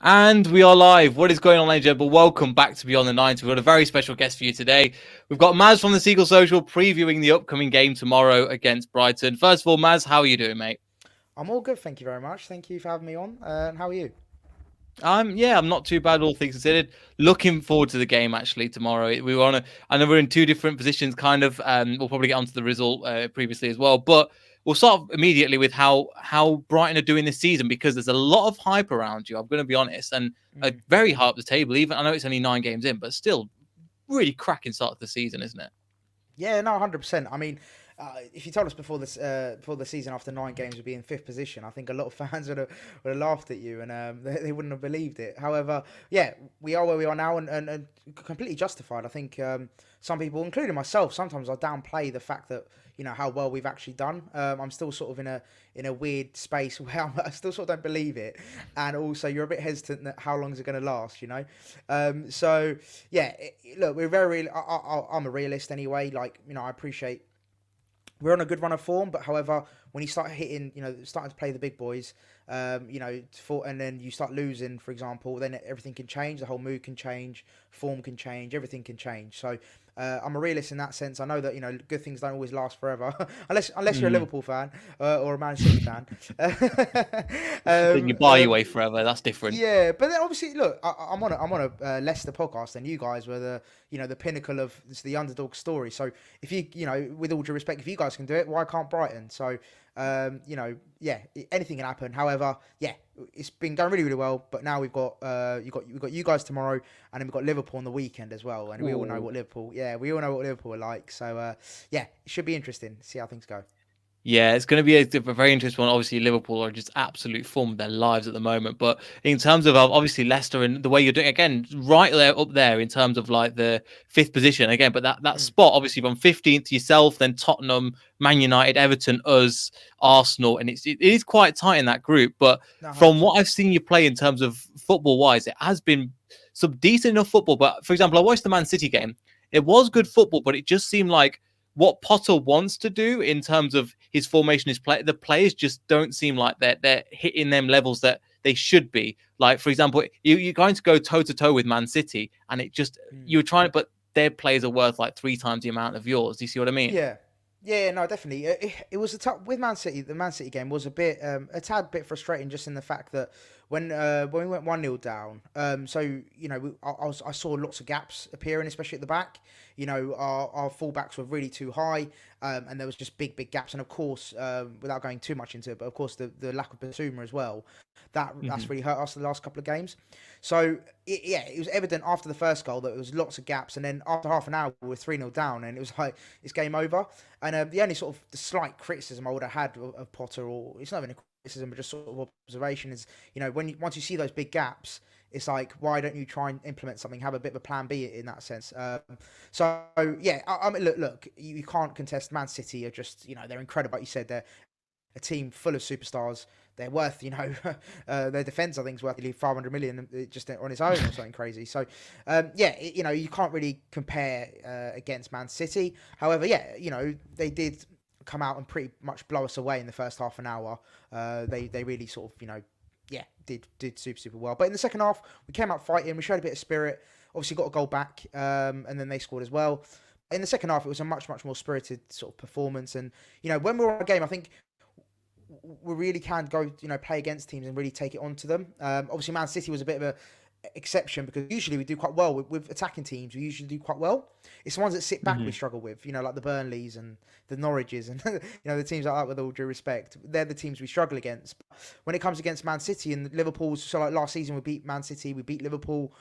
And we are live. What is going on, ladies and gentlemen? Welcome back to Beyond the Nines. We've got a very special guest for you today. We've got Maz from the Seagulls Social previewing the upcoming game tomorrow against Brighton. First of all, Maz, how are you doing, mate? I'm all good, thank you very much. Thank you for having me on. And how are you? I'm not too bad, all things considered. Looking forward to the game actually tomorrow. I know we're in two different positions, kind of. We'll probably get onto the result previously as well, but we'll start off immediately with how Brighton are doing this season because there's a lot of hype around you. I'm going to be honest, and very high up the table. Even I know it's only 9 games in, but still, really cracking start to the season, isn't it? Yeah, no, 100%. I mean, if you told us before the season after 9 games would be in fifth position, I think a lot of fans would have laughed at you and they wouldn't have believed it. However, yeah, we are where we are now and completely justified. I think some people, including myself, sometimes I downplay the fact that how well we've actually done. I'm still sort of in a weird space where I still sort of don't believe it, and also you're a bit hesitant that how long is it going to last, So yeah, look, we're very. I'm a realist anyway. Like I appreciate we're on a good run of form, but however, when you start hitting, starting to play the big boys, and then you start losing, for example, then everything can change. The whole mood can change, form can change, everything can change. So I'm a realist in that sense. I know that good things don't always last forever, unless you're a Liverpool fan or a Man City fan. Then you buy your way forever. That's different. Yeah, but then obviously, look, I'm on a Leicester podcast, and you guys were the pinnacle of the underdog story. So if with all due respect, if you guys can do it, why can't Brighton? So yeah, anything can happen. However, yeah, it's been going really, really well. But now we've got you guys tomorrow, and then we've got Liverpool on the weekend as well. And we all know what Liverpool are like. So yeah, it should be interesting. See how things go. Yeah, it's going to be a very interesting one. Obviously, Liverpool are just absolute form of their lives at the moment. But in terms of obviously Leicester and the way you're doing, again, right there up there in terms of like the fifth position again. But that spot, obviously, from 15th yourself, then Tottenham, Man United, Everton, us, Arsenal, and it is quite tight in that group. But No, from 100%. what I've seen you play in terms of football wise, it has been some decent enough football. But for example, I watched the Man City game. It was good football, but it just seemed like what Potter wants to do in terms of his formation, his play, the players just don't seem like they're hitting them levels that they should be. Like, for example, you're going to go toe to toe with Man City, and it just you're trying, but their players are worth like 3 times the amount of yours. Do you see what I mean? Yeah. Yeah, no, definitely. It was a tough with Man City. The Man City game was a tad bit frustrating, just in the fact that when we went 1-0 down, I saw lots of gaps appearing, especially at the back. Our fullbacks were really too high, and there was just big gaps. And of course, without going too much into it, but of course the lack of Basuma as well, that's really hurt us the last couple of games. So it was evident after the first goal that there was lots of gaps, and then after half an hour we were 3-0 down, and it was like it's game over. And the only sort of the slight criticism I would have had of Potter, or it's not even a criticism, but just sort of observation, is once you see those big gaps, it's like, why don't you try and implement something, have a bit of a plan B in that sense. So yeah, I mean, look, you can't contest. Man City are just they're incredible. Like you said, they're a team full of superstars. They're worth, their defense I think is worth nearly 500 million just on its own or something crazy. So, yeah, you can't really compare against Man City. However, yeah, they did come out and pretty much blow us away in the first half an hour. They really sort of, yeah, did super well. But in the second half, we came out fighting. We showed a bit of spirit. Obviously, got a goal back, and then they scored as well. In the second half, it was a much more spirited sort of performance. And when we were on a game, I think we really can go, play against teams and really take it onto them. Obviously, Man City was a bit of a exception because usually we do quite well with attacking teams. We usually do quite well. It's the ones that sit back we struggle with, like the Burnleys and the Norwiches and the teams like that. With all due respect, they're the teams we struggle against. When it comes against Man City and Liverpool, so like last season we beat Man City, we beat Liverpool.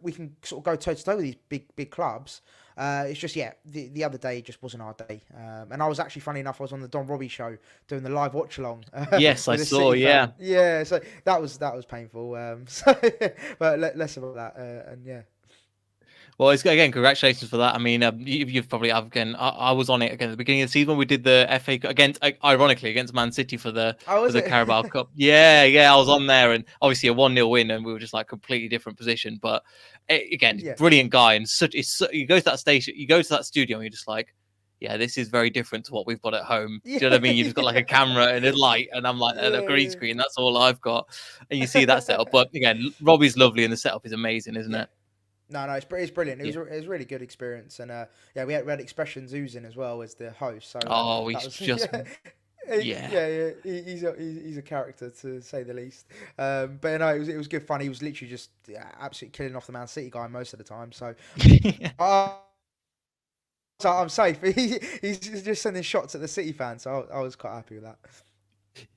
We can sort of go toe to toe with these big clubs. It's just, yeah, the other day just wasn't our day. And I was actually, funny enough, I was on the Don Robbie show doing the live watch along. Yes, I saw. Yeah. Yeah, so that was painful. But less about that. And yeah. Well, it's again, congratulations for that. I mean, you've probably again. I was on it again at the beginning of the season when we did the FA against, ironically, against Man City for the Carabao Cup. Yeah, I was on there, and obviously a 1-0 win, and we were just like completely different position. But again, brilliant guy, and you go to that station, you go to that studio, and you're just like, yeah, this is very different to what we've got at home. Yeah, Do you know what I mean? You just got like a camera and a light, and I'm like, and a green yeah, screen. That's all I've got. And you see that setup. yeah. But again, Robbie's lovely, and the setup is amazing, isn't Yeah. it? No, it's brilliant. Yeah. It was a really good experience, and yeah, we had Expressions oozing as well as the host, so Oh, that he's was just yeah. yeah. He's a character to say the least. But no, it was good fun. He was literally just absolutely killing off the Man City guy most of the time. So, uh, so I'm safe. He's just sending shots at the City fans. So I was quite happy with that.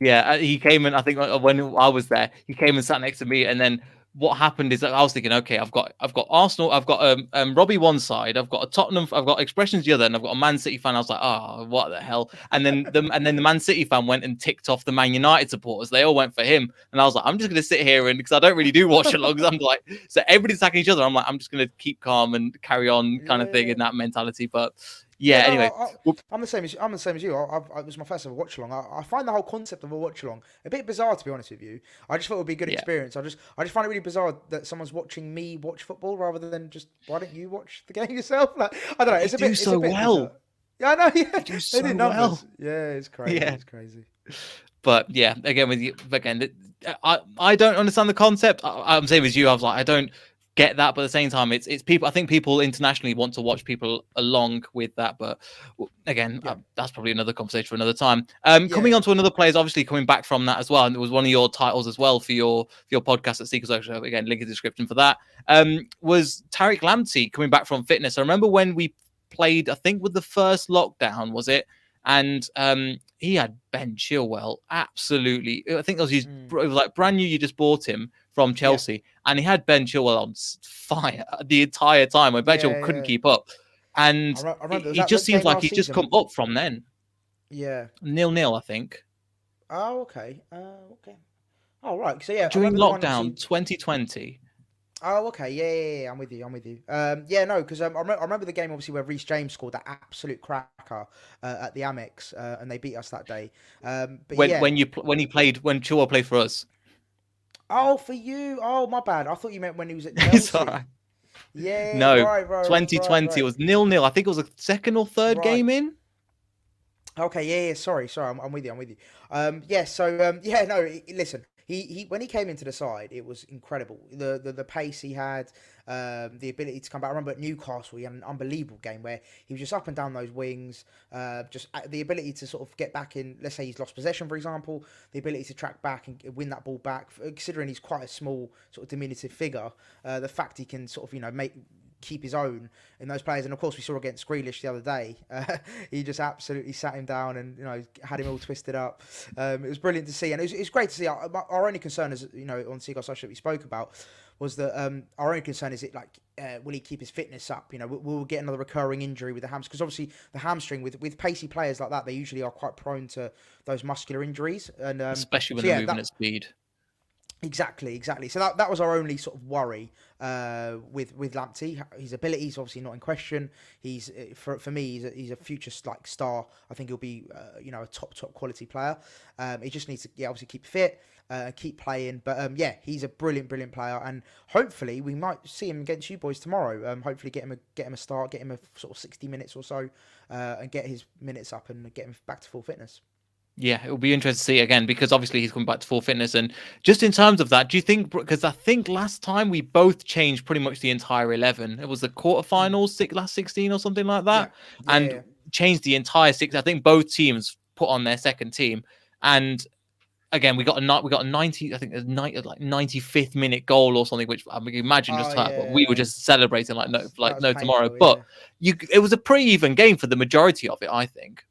Yeah, he came and I think when I was there, he came and sat next to me, and then what happened is that I was thinking, okay, I've got Arsenal, I've got Robbie one side, I've got a Tottenham, I've got Expressions the other, and I've got a Man City fan. I was like, oh, what the hell? And then the Man City fan went and ticked off the Man United supporters. They all went for him, and I was like, I'm just gonna sit here and because I don't really do watch alongs. I'm like, so everybody's attacking each other. I'm like, I'm just gonna keep calm and carry on, kind of thing Yeah. in that mentality. But Yeah, yeah, no, anyway. I'm the same as you. It was my first ever watch along. I find the whole concept of a watch along a bit bizarre, to be honest with you. I just thought it would be a good Yeah, experience. I just find it really bizarre that someone's watching me watch football rather than just why don't you watch the game yourself? Like I don't know. they do It's so a bit well. bizarre. Yeah, I know. Yeah, They do they so did well. numbers. Yeah, it's crazy. Yeah. It's crazy. But yeah, again with you, again, I don't understand the concept. I'm same as you. I was like, I don't get that, but at the same time, it's people. I think people internationally want to watch people along with that, but again, Yeah, that's probably another conversation for another time. yeah, Coming yeah. on to another players, obviously coming back from that as well, and it was one of your titles as well for your podcast at Seagulls Social. Again, link in the description for that. Was Tariq Lamptey coming back from fitness? I remember when we played, I think with the first lockdown, was it? And he had Ben Chilwell absolutely. I think it Mm, was like brand new. You just bought him from yeah, Chelsea, and he had Ben Chilwell on fire the entire time when Ben Chilwell yeah, couldn't yeah. keep up. And I remember. Was it that just the seems game like last he's just come season? up from then. Yeah. 0-0, I think, Oh, okay. Okay. Oh, right. So yeah, I during remember the one obviously. lockdown 2020. Oh, okay. Yeah. I'm with you. I'm with you. Yeah, no, because I remember the game obviously where Reece James scored that absolute cracker at the Amex, and they beat us that day. But When yeah. when Chilwell played for us. Oh, for you. Oh, my bad. I thought you meant when he was at It's all right. Chelsea. Yeah. No, Right. 2020 was 0-0. I think it was a second or third Right. game in. Okay, yeah. Sorry. I'm with you. I'm with you. Yeah. So yeah. No. Listen. He when he came into the side, it was incredible. The pace he had, the ability to come back. I remember at Newcastle, he had an unbelievable game where he was just up and down those wings. Just the ability to sort of get back in. Let's say he's lost possession, for example, the ability to track back and win that ball back. Considering he's quite a small, sort of diminutive figure, the fact he can sort of keep his own in those players. And of course, we saw against Grealish the other day. He just absolutely sat him down and had him all twisted up. It was brilliant to see, and it was great to see. Our only concern, as on Seagulls Social that we spoke about, was that our only concern is will he keep his fitness up? We'll get another recurring injury with the hamstring, because obviously the hamstring with pacey players like that, they usually are quite prone to those muscular injuries, and Especially when so they're yeah, moving that at speed. exactly. So that was our only sort of worry with Lamptey. His ability is obviously not in question. He's for me, he's a future star. I think he'll be a top quality player. He just needs to obviously keep fit, keep playing. But yeah, he's a brilliant player, and hopefully we might see him against you boys tomorrow. Hopefully get him a start, get him a sort of 60 minutes or so, and get his minutes up and get him back to full fitness. Yeah, it will be interesting to see again because obviously he's coming back to full fitness. And just in terms of that, do you think, because I think last time we both changed pretty much the entire 11, it was the Mm. quarterfinals, last 16 or something like Yeah, that, and yeah. changed the entire six. I think both teams put on their second team. And again, we got a 90, I think it was 90, like 95th minute goal or something, which I mean, imagine Oh just hurt, but we were yeah, just celebrating that was no tomorrow. painful. But Yeah. it was a pretty even game for the majority of it, I think.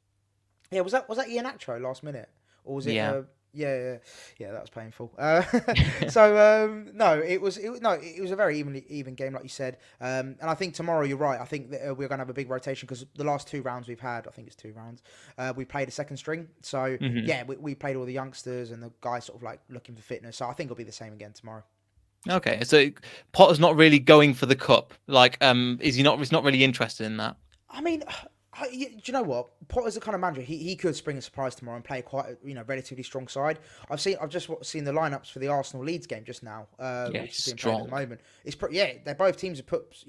Yeah, was that Iheanacho last minute, or was it? Yeah. Yeah, that was painful. No, it was a very even game, like you said. And I think tomorrow, you're right. I think that we're going to have a big rotation because the last 2 rounds we've had, I think it's 2 rounds. We played a second string, so Mhm. yeah, we played all the youngsters and the guys sort of like looking for fitness. So I think it'll be the same again tomorrow. Okay, so Potter's not really going for the cup. Like, is he not? He's not really interested in that. I mean, Do you know what? Potter's the kind of manager. He could spring a surprise tomorrow and play quite a relatively strong side. I've just seen the lineups for the Arsenal Leeds game just now, Yeah, which is it's being played at the strong. moment. It's they're both teams have put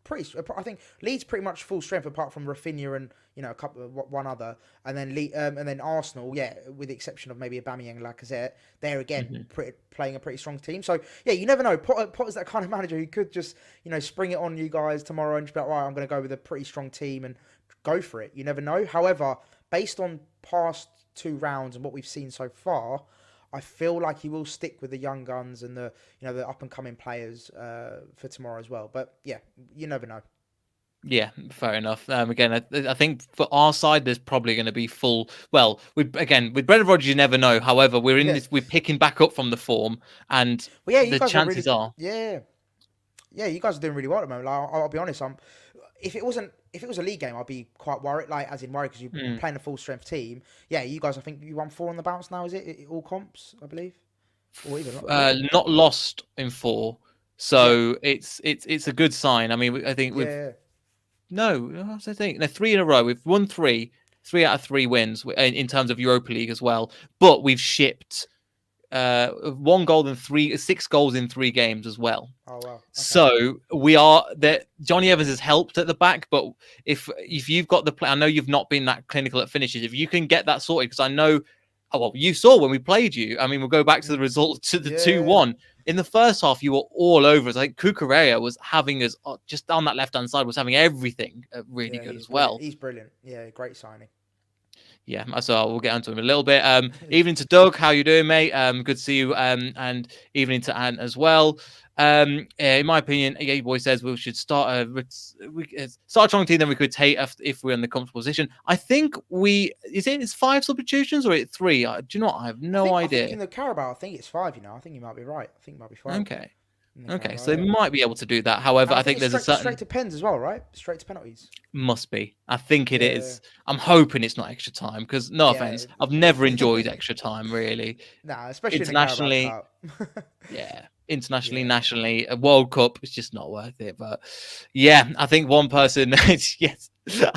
pretty. I think Leeds pretty much full strength apart from Rafinha and a couple of one other, and then Arsenal, with the exception of maybe Aubameyang and Lacazette, they're again Hmm. playing a pretty strong team. So yeah, you never know. Potter's that kind of manager who could just spring it on you guys tomorrow and just be like, right, I'm going to go with a pretty strong team and go for it. You never know. However, based on past 2 rounds and what we've seen so far, I feel like he will stick with the young guns and the up and coming players for tomorrow as well. But yeah, you never know. Yeah, fair enough. Again, I think for our side, there's probably going to be full. Well, with Brendan Rodgers, you never know. However, we're in Yeah. this. We're picking back up from the form, and Well, yeah, you the guys are really chances good. are, Yeah, you guys are doing really well at the moment. Like, I'll be honest. If it was a league game, I'd be quite worried. Like, as in worried because you're hmm, playing a full strength team. Yeah, you guys. I think you won 4 on the bounce now. Is it all comps? I believe, or even not. not lost in 4, Yeah, so it's a good sign. I mean, I think we've yeah. no, I think no 3 in a row. We've won 3 out of 3 wins in terms of Europa League as well. But we've shipped 1 goal and 6 goals in 3 games as well. Oh wow. Okay. So we are that Johnny Evans has helped at the back, but if you've got the play, I know you've not been that clinical at finishes. If you can get that sorted, because I know, well, you saw when we played you. I mean, we'll go back to the result to the Yeah. 2-1. In the first half, you were all over us. I think Cucurella was having us just on that left hand side, was having everything really Yeah, good he's as brilliant. well. He's brilliant. Yeah, great signing. Yeah, so we'll get onto him in a little bit. Evening to Doug, how you doing, mate? Good to see you. And evening to Ant as well. In my opinion, yeah, boy says we should start start a strong team, then we could take if we're in the comfortable position. I think it's 5 substitutions or 3? Do you know what? I have no I think idea. in the Carabao, I think it's 5. I think you might be right. I think it might be 5 Okay, in the okay, Carabao. so they Yeah, might be able to do that. However, and I I think think it's there's a straight certain to pens as well, right? Straight to penalties. must be. I think it Yeah, is. I'm hoping it's not extra time because no yeah. offense, I've never enjoyed extra time really. Nah, especially in the Carabao Internationally, Cup. yeah, internationally, Yeah. nationally, a World Cup is just not worth it. But yeah, I think one person, yes,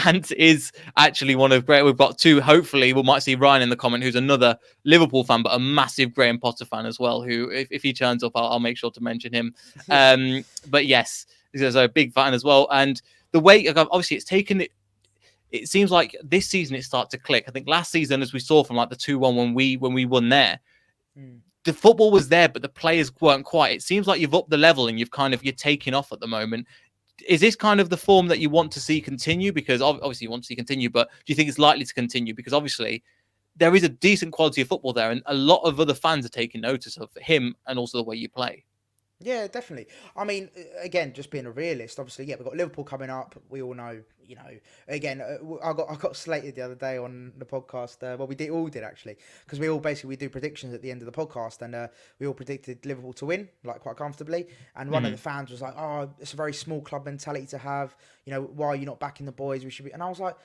and is actually one of great. We've got 2. Hopefully, we might see Ryan in the comment, who's another Liverpool fan, but a massive Graham Potter fan as well. Who, if he turns up, I'll make sure to mention him. But yes, he's a big fan as well. And the way, obviously, it's taken it. It seems like this season it started to click. I think last season, as we saw from like the 2-1 when we won there, Mm. the football was there, but the players weren't quite. It seems like you've upped the level and you're taking off at the moment. Is this kind of the form that you want to see continue? Because obviously you want to see continue, but do you think it's likely to continue? Because obviously there is a decent quality of football there, and a lot of other fans are taking notice of him and also the way you play. Yeah, definitely. I mean, again, just being a realist, obviously, yeah, we've got Liverpool coming up. We all know, again, I got slated the other day on the podcast. Well, we all did actually, because we do predictions at the end of the podcast, and we all predicted Liverpool to win, like quite comfortably. And one of the fans was like, "Oh, it's a very small club mentality to have. Why are you not backing the boys? We should be." And I was like,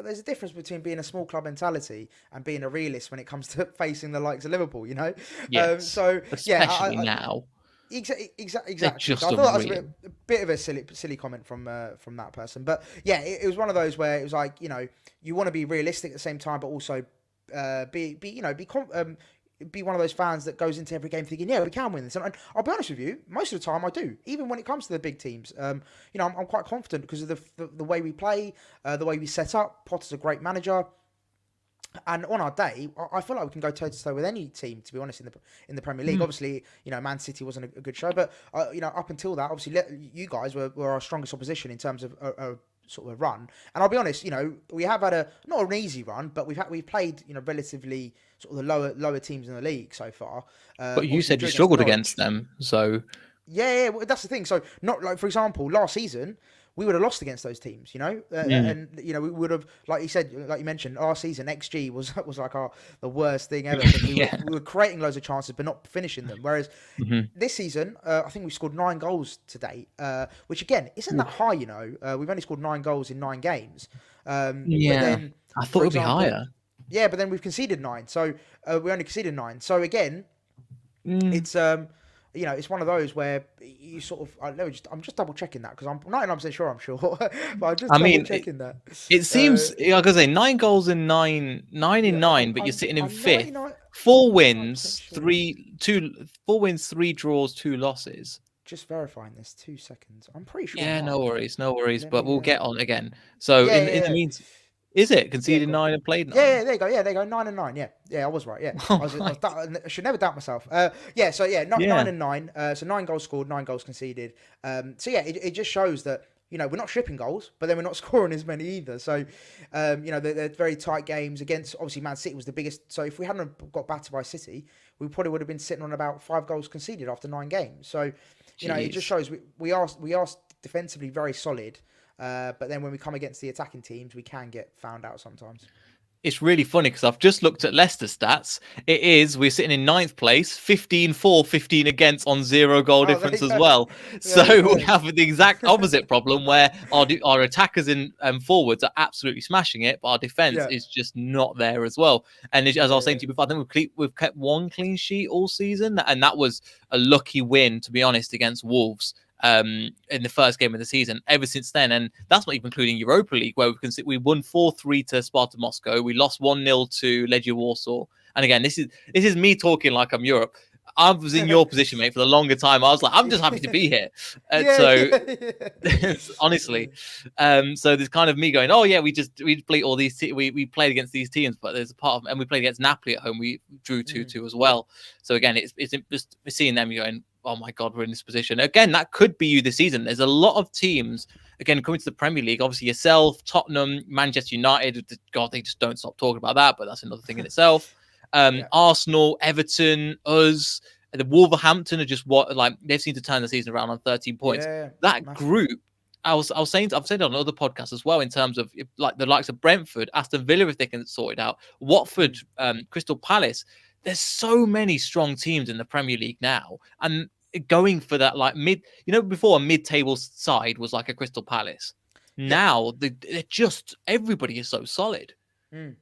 there's a difference between being a small club mentality and being a realist when it comes to facing the likes of Liverpool, Yes, So yeah, especially now. Exactly. They're So I just thought that was unreal. a bit of a silly comment from that person. But yeah, it was one of those where it was like you want to be realistic at the same time, but also be one of those fans that goes into every game thinking, yeah, we can win this. And I'll be honest with you, most of the time I do, even when it comes to the big teams. I'm quite confident because of the way we play, the way we set up. Potter's a great manager. And on our day, I feel like we can go toe to toe with any team. To be honest, in the Premier League, obviously, Man City wasn't a good show, but up until that, obviously, you guys were our strongest opposition in terms of a sort of a run. And I'll be honest, we have had not an easy run, but we've played relatively sort of the lower teams in the league so far. But you Obviously, we said you drew struggled Norwich. against them, so Yeah, well, that's the thing. So, not like, for example, last season, we would have lost against those teams, and we would have, like you said, like you mentioned, our season XG was like the worst thing ever because yeah. we were creating loads of chances but not finishing them. Whereas Mhm. this season, I think we've scored 9 goals to date, which again isn't that high. We've only scored 9 goals in 9 games. But Yeah, then, I thought for it'd be example, higher. yeah, but then we've conceded 9, so we only conceded 9. So again, Mm. it's you know, it's one of those where you sort of, I'm just double checking that because I'm 99% sure I'm sure, but I'm just I double mean, checking that. it seems like I say 9 goals in nine in Yeah, nine, but you're sitting in I'm fifth. 99, Four I'm 99% wins, sure. 4 wins, 3 draws, 2 losses. Just verifying this, 2 seconds. I'm pretty sure I'm Yeah, right. no worries, no worries. Let But me, we'll get on again. So yeah, in yeah, the yeah. meantime, is it Yeah, conceded go on. 9 and played Yeah, 9? yeah, there you go. Yeah, there you go. 9 and 9. Yeah, yeah, I was right. Yeah, All right. I should never doubt myself. Yeah. So yeah, not Yeah. 9 and 9. So 9 goals scored, 9 goals conceded. So yeah, it just shows that we're not shipping goals, but then we're not scoring as many either. So, they're very tight games against. Obviously, Man City was the biggest. So if we hadn't have got battered by City, we probably would have been sitting on about 5 goals conceded after 9 games. So, it just Jeez. shows we are defensively very solid. But then when we come against the attacking teams, we can get found out sometimes. It's really funny because I've just looked at Leicester stats. We're sitting in ninth place, 15-4, 15 against on 0 goal Oh, there you difference as go. well. So There you we go. have the exact opposite problem where our attackers and forwards are absolutely smashing it, but our defense Yeah, is just not there as well. And as I was saying yeah, to you before, I think we've kept 1 clean sheet all season, and that was a lucky win, to be honest, against Wolves in the first game of the season. Ever since then, and that's not even including Europa League, where we won 4-3 to Sparta Moscow, we lost 1-0 to Legia Warsaw. And again, this is me talking like I'm Europe. I was in yeah. your position, mate, for the longer time. I was like, I'm just happy to be here. And Yeah, so, yeah, honestly, so there's kind of me going, oh yeah, we played all these. We played against these teams, but there's a part of, and we played against Napoli at home. We drew 2-2 as well. So again, it's just seeing them going, oh my God, we're in this position again. That could be you this season. There's a lot of teams again coming to the Premier League. Obviously, yourself, Tottenham, Manchester United. God, they just don't stop talking about that. But that's another thing in itself. yeah, Arsenal, Everton, us, the Wolverhampton are just they've seemed to turn the season around on 13 points. yeah. That Massive. group, I've said it on other podcasts as well, in terms of like the likes of Brentford, Aston Villa, if they can sort it out, Watford, Crystal Palace. There's so many strong teams in the Premier League now, and going for that like before a mid-table side was like a Crystal Palace. Yeah. Now they're just, everybody is so solid. Mm.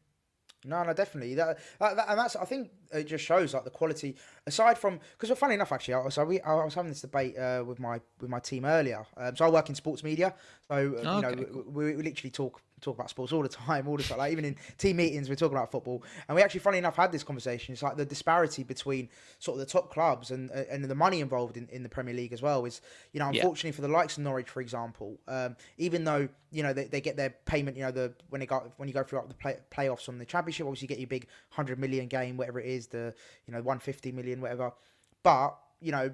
No, no, definitely. And that's, I think it just shows like the quality. Aside from, because funny enough, actually, I was having this debate with my team earlier. So I work in sports media, so Okay, cool. we literally talk about sports all the time, Like even in team meetings, we're talking about football. And we actually, funny enough, had this conversation. It's like the disparity between sort of the top clubs and the money involved in the Premier League as well is, Yeah. unfortunately for the likes of Norwich, for example, even though they get their payment, when you go through the playoffs on the Championship, obviously you get your big 100 million game, whatever it is, the 150 million, whatever. But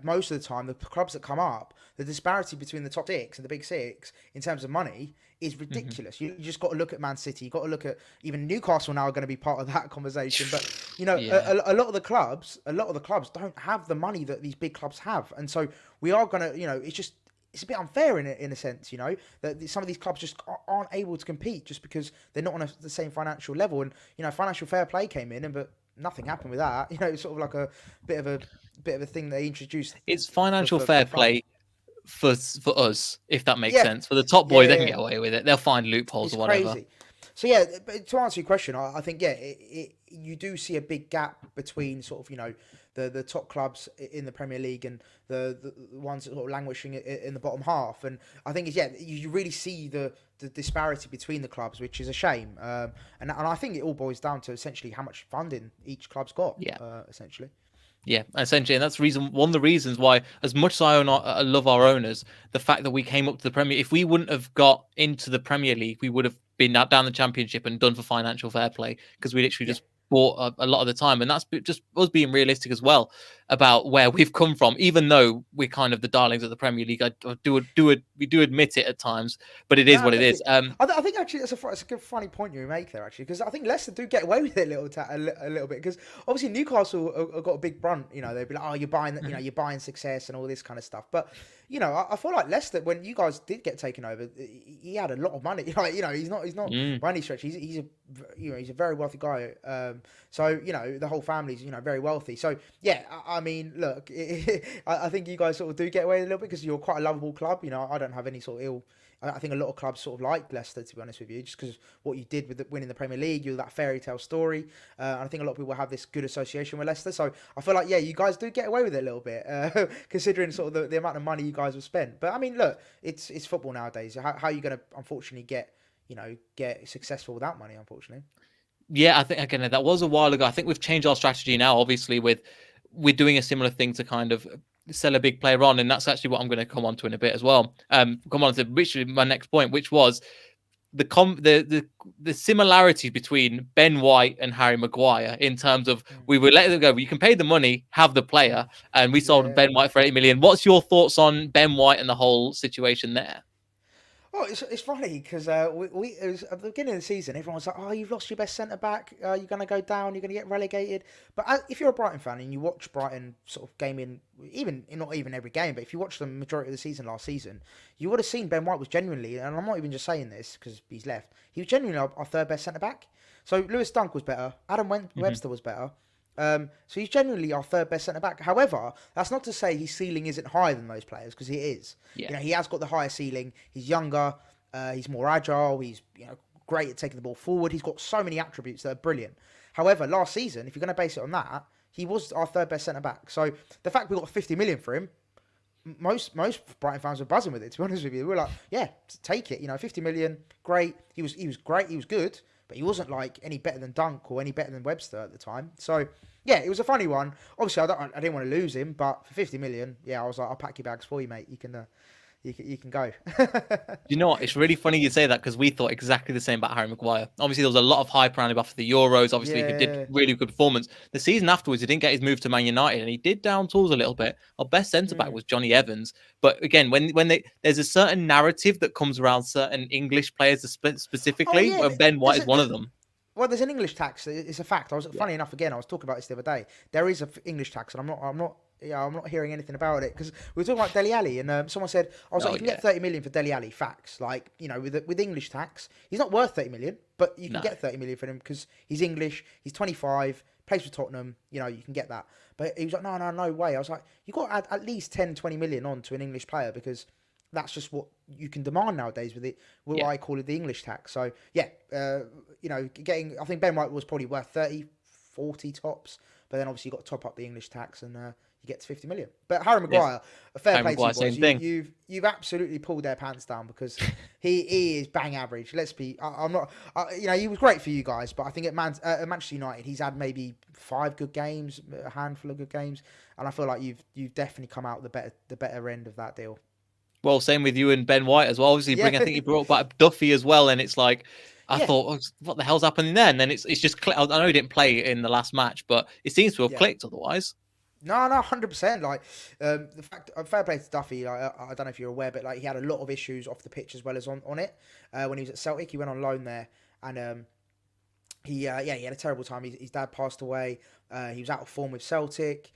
most of the time, the clubs that come up, the disparity between the top six and the big six in terms of money is ridiculous. You just got to look at Man City. You got to look at even Newcastle now are going to be part of that conversation. But Yeah. a lot of the clubs don't have the money that these big clubs have, and so we are going to, it's a bit unfair in a sense, that some of these clubs just aren't able to compete just because they're not on the same financial level. And financial fair play came in, but nothing happened with that. It's sort of like a bit of a thing they introduced It's financial for fair fun. play for us, if that makes Yeah, sense. For the top yeah, boys, yeah, they can yeah. get away with it. They'll find loopholes It's or whatever. crazy. So yeah, but to answer your question, I think you do see a big gap between sort of the top clubs in the Premier League and the ones that sort of languishing in the bottom half, and I think you really see the disparity between the clubs, which is a shame, and I think it all boils down to essentially how much funding each club's got, Yeah. essentially. Yeah, essentially, and that's one of the reasons why, as much as I love our owners, the fact that we came up to the Premier, if we wouldn't have got into the Premier League, we would have been down the Championship and done for financial fair play, because we literally Yeah. just bought a lot of the time, and that's just us being realistic as well about where we've come from. Even though we're kind of the darlings of the Premier League, we do admit it at times, but it is No, what it is. definitely. I think actually that's a good funny point you make there, actually, because I think Leicester do get away with it a little bit, because obviously Newcastle have got a big brunt. They'd be like, oh, you're buying, you're buying success and all this kind of stuff. But I feel like Leicester, when you guys did get taken over, he had a lot of money. Like he's not by any stretch. He's a very wealthy guy. So the whole family's very wealthy. So yeah, I I mean, look, I think you guys sort of do get away a little bit because you're quite a lovable club. You know, I don't have any sort of ill. I think a lot of clubs sort of like Leicester, to be honest with you, just because what you did with winning the Premier League, you're that fairy tale story. And I think a lot of people have this good association with Leicester. So I feel like, yeah, you guys do get away with it a little bit, considering sort of the amount of money you guys have spent. But I mean, look, it's football nowadays. How are you going to, unfortunately, get successful without money, unfortunately? Yeah, I think again that was a while ago. I think we've changed our strategy now. Obviously, we're doing a similar thing to kind of sell a big player on, and that's actually what I'm going to come on to in a bit as well. Come on to literally my next point, which was the similarity between Ben White and Harry Maguire in terms of we were letting them go. You can pay the money, have the player, and we sold Ben White for 8 million. What's your thoughts on Ben White and the whole situation there? Oh, it's funny because it was at the beginning of the season. Everyone was like, "Oh, you've lost your best centre back. You're going to go down. You're going to get relegated." But if you're a Brighton fan and you watch Brighton sort of game in, not even every game, but if you watch the majority of the season last season, you would have seen Ben White was genuinely, and I'm not even just saying this because he's left. He was genuinely our third best centre back. So Lewis Dunk was better. Adam Webster was better. So he's generally our third best centre back. However, that's not to say his ceiling isn't higher than those players, because he is. Yeah. You know, he has got the higher ceiling. He's younger. He's more agile. He's great at taking the ball forward. He's got so many attributes that are brilliant. However, last season, if you're going to base it on that, he was our third best centre back. So the fact we got 50 million for him, most Brighton fans were buzzing with it. To be honest with you, we were like, yeah, take it. 50 million, great. He was great. He was good. But he wasn't like any better than Dunk or any better than Webster at the time. So yeah, it was a funny one. Obviously, I didn't want to lose him, but for 50 million, yeah, I was like, I'll pack your bags for you, mate. You can go. You know what? It's really funny you say that because we thought exactly the same about Harry Maguire. Obviously, there was a lot of hype around him after the Euros. Obviously, he did really good performance. The season afterwards, he didn't get his move to Man United, and he did down tools a little bit. Our best centre back was Johnny Evans. But again, when there's a certain narrative that comes around certain English players specifically, where Ben White is one of them. Well, there's an English tax. It's a fact. Funny enough, again, I was talking about this the other day. There is an English tax, and I'm not hearing anything about it because we were talking about Dele Alli, and someone said, you can get 30 million for Dele Alli. Facts, like with English tax, he's not worth 30 million, but you can get 30 million for him because he's English. He's 25, plays for Tottenham. You can get that. But he was like, no way. I was like, you got to add at least 10, 20 million on to an English player because that's just what you can demand nowadays with it. I call it the English tax. So yeah, I think Ben White was probably worth 30, 40 tops, but then obviously you got to top up the English tax and you get to 50 million. But Harry Maguire, a fair play to you boys. You've absolutely pulled their pants down because he is bang average. I'm not. He was great for you guys, but I think at Manchester United he's had maybe 5 good games, a handful of good games, and I feel like you've definitely come out the better end of that deal. Well, same with you and Ben White as well. Obviously, I think he brought back Duffy as well, and it's like I thought, what the hell's happening there? And then it's just. I know he didn't play in the last match, but it seems to have clicked otherwise. No, 100%. Like the fact, fair play to Duffy. Like, I don't know if you're aware, but like he had a lot of issues off the pitch as well as on it. When he was at Celtic, he went on loan there, and he had a terrible time. His dad passed away. He was out of form with Celtic.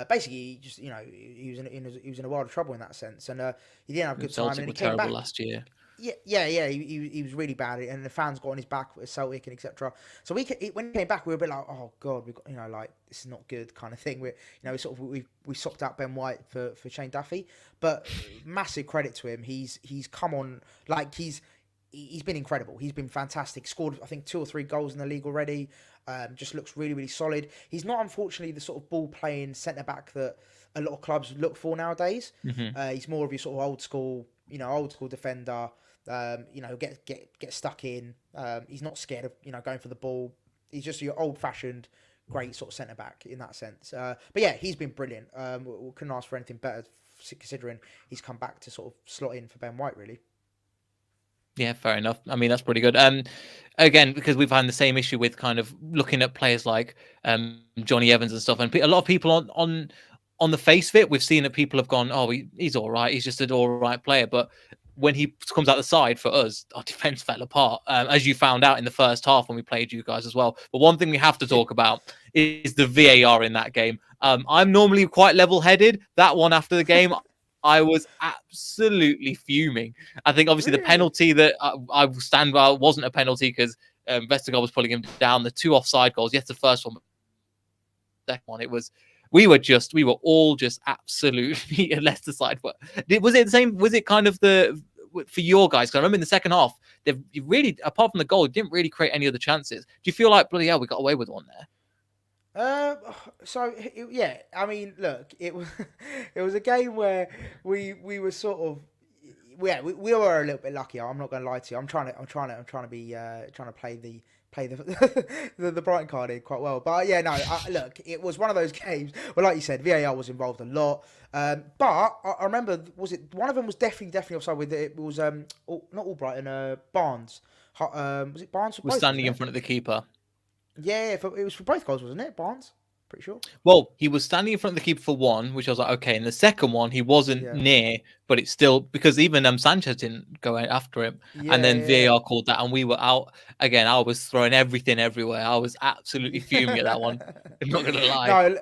Basically, just he was in a world of trouble in that sense, and he didn't have a good time. And he came back last year. Yeah. He was really bad, and the fans got on his back with Celtic and etc. So when he came back, we were a bit like, oh god, we got like this is not good kind of thing. We swapped out Ben White for Shane Duffy, but massive credit to him. He's come on like he's been incredible. He's been fantastic. Scored I think 2 or 3 goals in the league already. Just looks really, really solid. He's not, unfortunately, the sort of ball-playing centre-back that a lot of clubs look for nowadays. Mm-hmm. He's more of your sort of old school defender. Get stuck in. He's not scared of going for the ball. He's just your old-fashioned, great sort of centre-back in that sense. But yeah, he's been brilliant. We couldn't ask for anything better, considering he's come back to sort of slot in for Ben White, really. Yeah, fair enough. I mean, that's pretty good. Again, because we've had the same issue with kind of looking at players like Johnny Evans and stuff, and a lot of people on the face of it, we've seen that people have gone, oh, he's all right. He's just an all right player. But when he comes out the side for us, our defense fell apart, as you found out in the first half when we played you guys as well. But one thing we have to talk about is the VAR in that game. I'm normally quite level-headed. That one after the game, I was absolutely fuming. I think obviously the penalty that I stand by wasn't a penalty because Vestergaard was pulling him down. The 2 offside goals, yes, the first one, but the second one, it was we were all just absolutely a Leicester side. But was it the same? Was it kind of for your guys? Because I remember in the second half, they've really, apart from the goal, didn't really create any other chances. Do you feel like, bloody hell, we got away with one there? Yeah, I mean, look, it was it was a game where we were sort of, we were a little bit lucky. I'm not going to lie to you. I'm trying to play the Brighton card in quite well. But yeah, no, look, it was one of those games where, like you said, VAR was involved a lot. But I remember, was it one of them was definitely offside with it? It was not all Brighton, Barnes. Was it Barnes? Was standing in front of the keeper. Yeah, it was for both goals, wasn't it, Barnes? Pretty sure. Well, he was standing in front of the keeper for one, which I was like, okay. And the second one, he wasn't near, but it's still, because even Sanchez didn't go after him. And then VAR called that, and we were out again. I was throwing everything everywhere. I was absolutely fuming at that one. I'm not gonna lie.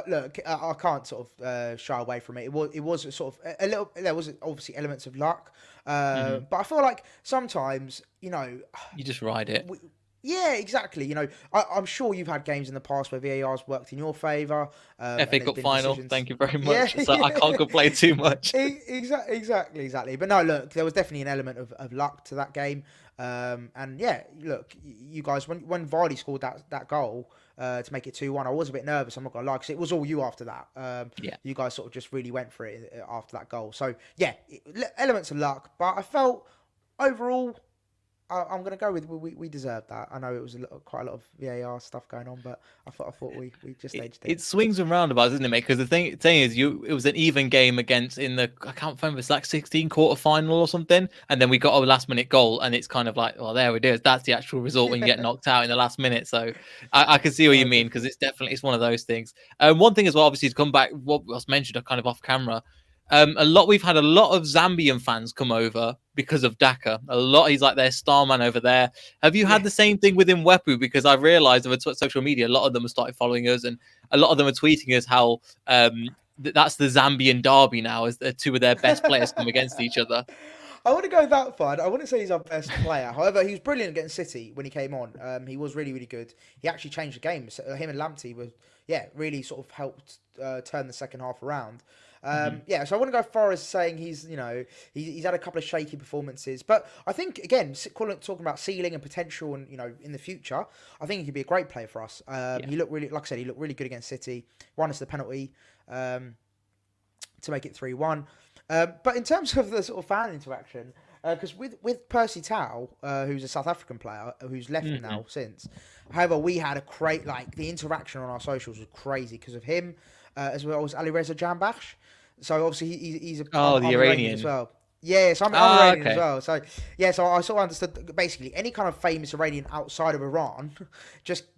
Look, I can't sort of shy away from it. It was sort of a little. There was obviously elements of luck, but I feel like sometimes, you just ride it. Yeah, exactly. I'm sure you've had games in the past where VAR's worked in your favour. FA Cup final, thank you very much. Yeah. So I can't complain too much. Exactly. But no, look, there was definitely an element of luck to that game. And yeah, look, you guys, when Vardy scored that goal to make it 2-1, I was a bit nervous, I'm not going to lie, because it was all you after that. You guys sort of just really went for it after that goal. So yeah, elements of luck. But I felt overall, I'm going to go with we deserved that. I know it was quite a lot of VAR stuff going on, but I thought we just edged it. It swings and roundabouts, isn't it, mate? Because the thing is, it was an even game against I can't remember, it's like 16 quarter final or something, and then we got a last minute goal, and it's kind of like, well, there it is. That's the actual result when you get knocked out in the last minute. So I can see what you mean, because it's one of those things. One thing as well, obviously, to come back, what was mentioned kind of off camera. We've had a lot of Zambian fans come over because of Daka. He's like their star man over there. Have you had the same thing with Mwepu? Because I've realised over social media, a lot of them have started following us, and a lot of them are tweeting us how that's the Zambian derby now, as two of their best players come against each other. I wouldn't go that far. I wouldn't say he's our best player. However, he was brilliant against City when he came on. He was really, really good. He actually changed the game. So, him and Lamptey were, really sort of helped turn the second half around. So I wouldn't go far as saying he's had a couple of shaky performances, but I think, again, talking about ceiling and potential, and in the future, I think he could be a great player for us. He looked really, like I said, he looked really good against City. Won us the penalty to make it 3-1. But in terms of the sort of fan interaction, because with Percy Tau, who's a South African player who's left now since. However, we had the interaction on our socials was crazy because of him, as well as Alireza Jambakhsh. So obviously he's the Iranian as well. Yeah, so I'm Iranian as well. So so I sort of understood that basically any kind of famous Iranian outside of Iran,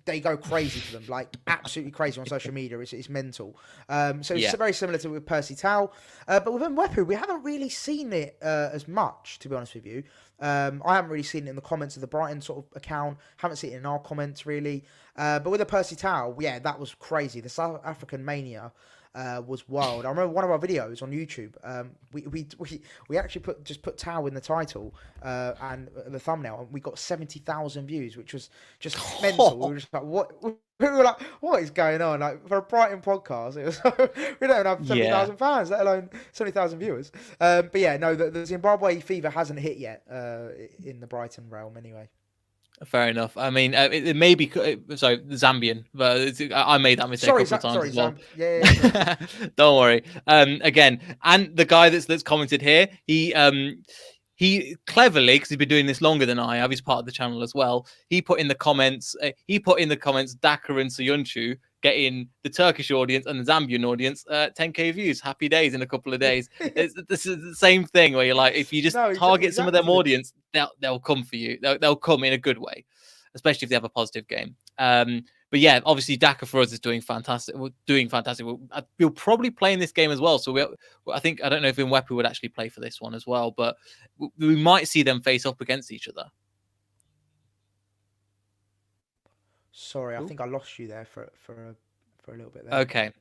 they go crazy for them, like absolutely crazy on social media. It's mental. So it's very similar to with Percy Tau, but with Mwepu, we haven't really seen it as much, to be honest with you. I haven't really seen it in the comments of the Brighton sort of account. Haven't seen it in our comments really. But with the Percy Tau, that was crazy. The South African mania was wild. I remember one of our videos on YouTube. We actually put Tau in the title and the thumbnail, and we got 70,000 views, which was just mental. We were just like, what? We were like, what is going on? Like, for a Brighton podcast, it was we don't have 70,000 fans, let alone 70,000 viewers. But the Zimbabwe fever hasn't hit yet in the Brighton realm anyway. Fair enough. I mean, it may be Zambian, but I made that mistake a couple of times as well. Yeah. Don't worry. Again, and the guy that's commented here, he cleverly, because he's been doing this longer than I have, he's part of the channel as well. He put in the comments, Daka and Soyuncu getting the Turkish audience and the Zambian audience 10k views. Happy days in a couple of days. This is the same thing where you're like, if you just target some of them audience, they'll come for you. They'll come in a good way, especially if they have a positive game. But yeah, obviously Daka for us is doing fantastic. We'll probably play in this game as well. So I don't know if Mwepu would actually play for this one as well, but we might see them face up against each other. Sorry, I think I lost you there for a little bit there. Okay.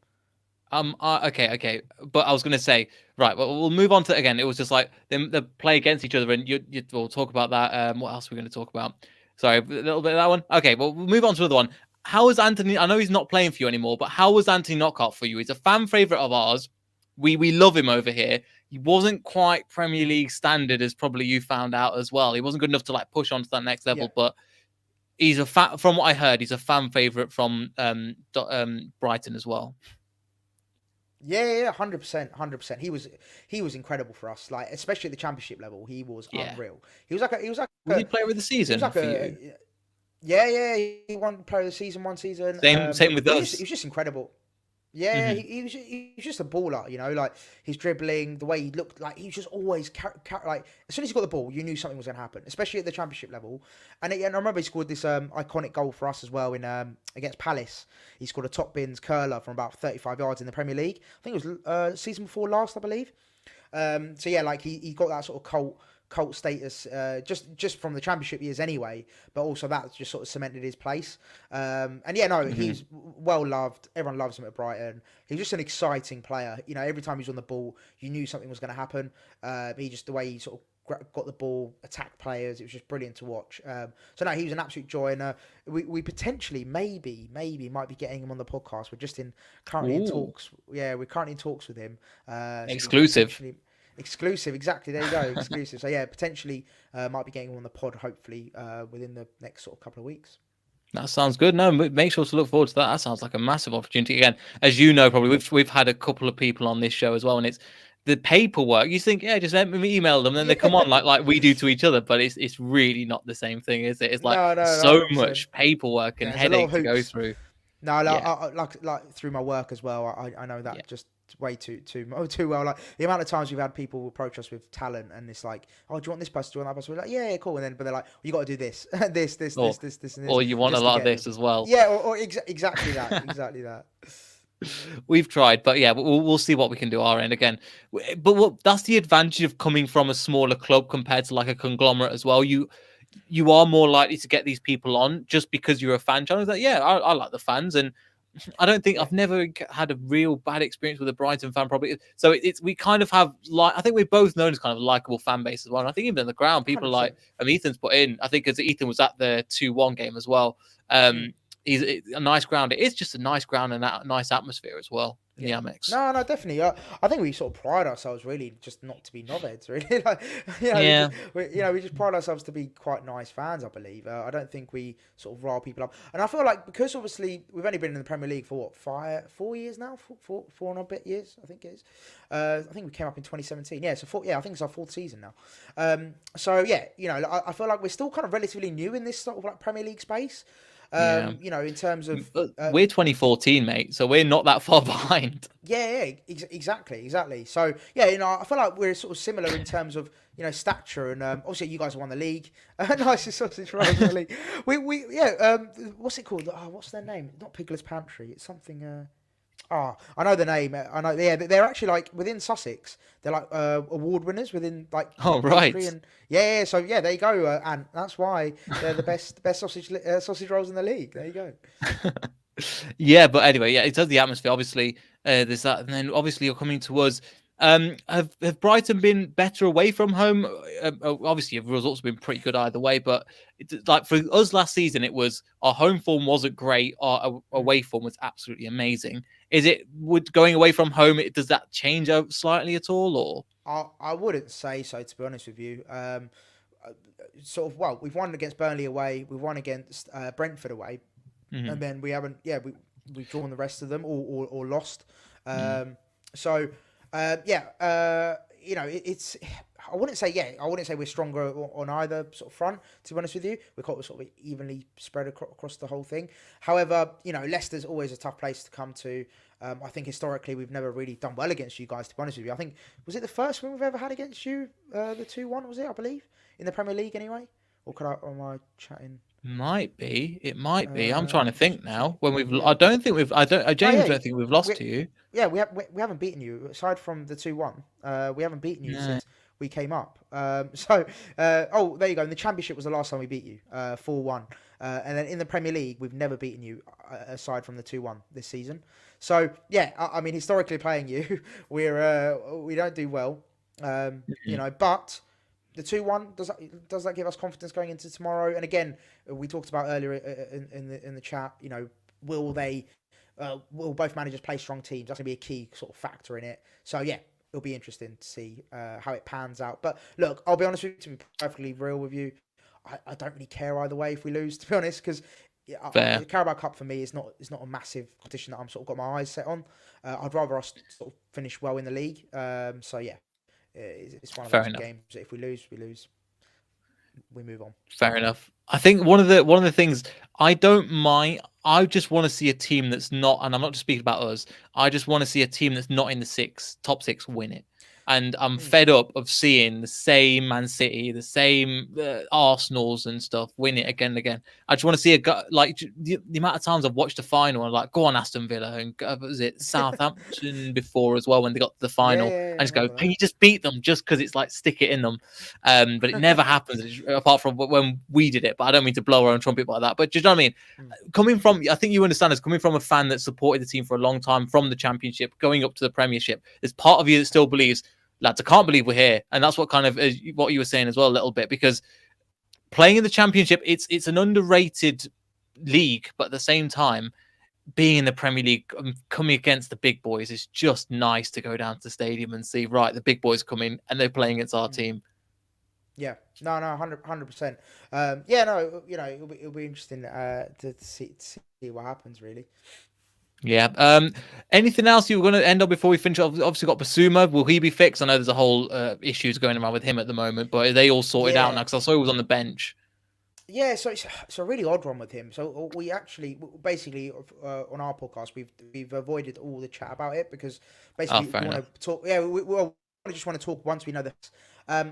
Okay. But I was going to say, right, well, we'll move on to, again, it was just like they play against each other, and we'll talk about that. What else are we going to talk about? Sorry, a little bit of that one. Okay, well, we'll move on to another one. how was Anthony? I know he's not playing for you anymore, but how was Anthony Knockaert for you? He's a fan favorite of ours. We love him over here. He wasn't quite Premier League standard, as probably you found out as well. He wasn't good enough to like push on to that next Yeah. level, but he's from what I heard, he's a fan favorite from Brighton as well. Yeah, 100%, 100%. He was incredible for us, like especially at the Championship level. He was unreal. Was he player of the season for you? Yeah. He won player of the season one season. Same with us. He was just incredible. Yeah, he was just a baller, you know, like his dribbling, the way he looked, like he was just always like as soon as he got the ball, you knew something was going to happen, especially at the Championship level. And I remember he scored this iconic goal for us as well in against Palace. He scored a top bins curler from about 35 yards in the Premier League. I think it was season before last, I believe. So yeah, like he got that sort of cult status just from the Championship years anyway, but also that just sort of cemented his place. And yeah, no, he's well loved. Everyone loves him at Brighton. He's just an exciting player. You know, every time he's on the ball, you knew something was going to happen. The way he sort of got the ball, attacked players, it was just brilliant to watch. So no, he was an absolute joy, and we potentially maybe might be getting him on the podcast. We're just currently in talks. Yeah, we're currently in talks with him. Exclusive. Exclusive, exactly. There you go, exclusive. So yeah, potentially might be getting him on the pod, hopefully within the next sort of couple of weeks. That sounds good. No, make sure to look forward to that. That sounds like a massive opportunity. Again, as you know, probably we've had a couple of people on this show as well, and it's the paperwork. You think, yeah, just let me email them, and then they come on like we do to each other. But it's really not the same thing, is it? It's like so much paperwork and headache to go through. No, I, like through my work as well. I know that just way too well. Like the amount of times we've had people approach us with talent, and it's like, oh, do you want this person? Do you want that person? We're like, yeah, cool. And then, but they're like, well, you got to do this, this, and this. Or you want a lot of this as well. Yeah, or exactly that, exactly that. We've tried, but yeah, we'll see what we can do our end again. But that's the advantage of coming from a smaller club compared to like a conglomerate as well. You are more likely to get these people on just because you're a fan channel. Like, yeah, I like the fans, and I don't think I've never had a real bad experience with a Brighton fan. Probably, so we kind of have like I think we're both known as kind of a likable fan base as well. And I think even in the ground, people 100%. Like Ethan's put in. I think as Ethan was at the 2-1 game as well. He's a nice ground. It is just a nice ground and a nice atmosphere as well in the Amex. No, definitely. I think we sort of pride ourselves really just not to be knobheads, really. Like, we just pride ourselves to be quite nice fans, I believe. I don't think we sort of rile people up. And I feel like because obviously we've only been in the Premier League for what, 4 years now? Four and a bit years, I think it is. I think we came up in 2017. Yeah, so I think it's our 4th season now. So yeah, I feel like we're still kind of relatively new in this sort of like Premier League space. In terms of we're 2014, mate, so we're not that far behind. Exactly. So yeah, I feel like we're sort of similar in terms of stature, and obviously you guys have won the league, nicest sausage rolls in the league. What's it called? What's their name? Not Piglet's Pantry. It's something. I know the name. I know. Yeah, they're actually like within Sussex. They're like award winners within like. Oh right. And, yeah. So yeah, there you go. And that's why they're the best sausage rolls in the league. There you go. Yeah, but anyway, yeah, it does the atmosphere. Obviously, there's that, and then obviously you're coming to us. Have Brighton been better away from home? Obviously, the results have been pretty good either way. But like for us last season, it was our home form wasn't great. Our away form was absolutely amazing. Would going away from home, does that change slightly at all, or? I wouldn't say so, to be honest with you. We've won against Burnley away, we've won against Brentford away, and then we haven't. Yeah, we've drawn the rest of them or lost. It's. I wouldn't say we're stronger on either sort of front, to be honest with you. We're quite sort of evenly spread across the whole thing. However, Leicester's always a tough place to come to. I think historically we've never really done well against you guys, to be honest with you. I think, was it the first win we've ever had against you? The 2-1, was it, I believe? In the Premier League anyway? Or am I chatting? Might be. It might be. I'm trying to think now. I don't think we've lost to you. Yeah, we haven't beaten you aside from the 2-1. We haven't beaten you since we came up. There you go. In the Championship was the last time we beat you, 4-1. And then in the Premier League, we've never beaten you aside from the 2-1 this season. So yeah, I mean, historically playing you, we don't do well. But The 2-1, does that give us confidence going into tomorrow? And again, we talked about earlier in the chat. Will they? Will both managers play strong teams? That's going to be a key sort of factor in it. So yeah, it'll be interesting to see how it pans out. But look, I'll be honest with you, to be perfectly real with you, I don't really care either way if we lose, to be honest, because the Carabao Cup for me is not a massive competition that I'm sort of got my eyes set on. I'd rather us sort of finish well in the league. So yeah, it's one of those games that if we lose, we move on. Fair enough. I think one of the things I don't mind. I just want to see a team that's not, and I'm not just speaking about us. I just want to see a team that's not in the top six win it. And I'm fed up of seeing the same Man City, the same Arsenals and stuff win it again and again. I just want to see the amount of times I've watched the final and like, go on Aston Villa, and was it Southampton before as well when they got to the final? I just go, can you just beat them just because it's like stick it in them? But it never happens apart from when we did it. But I don't mean to blow our own trumpet by that. But do you know what I mean? Coming from, I think you understand this, coming from a fan that supported the team for a long time from the Championship, going up to the Premiership, there's part of you that still believes, lads, I can't believe we're here. And that's what kind of what you were saying as well a little bit, because playing in the Championship, it's an underrated league, but at the same time, being in the Premier League, coming against the big boys, is just nice to go down to the stadium and see, right, the big boys are coming and they're playing against our team. Yeah, no, 100%. Yeah, no, it'll be interesting to see what happens, really. Yeah. Anything else you were going to end up before we finish? Obviously, got Basuma. Will he be fixed? I know there's a whole issues going around with him at the moment, but are they all sorted out now? Because I saw he was on the bench. Yeah, so it's a really odd one with him. So we actually, basically, on our podcast, we've avoided all the chat about it because basically we want to talk. Yeah, we just want to talk once we know this.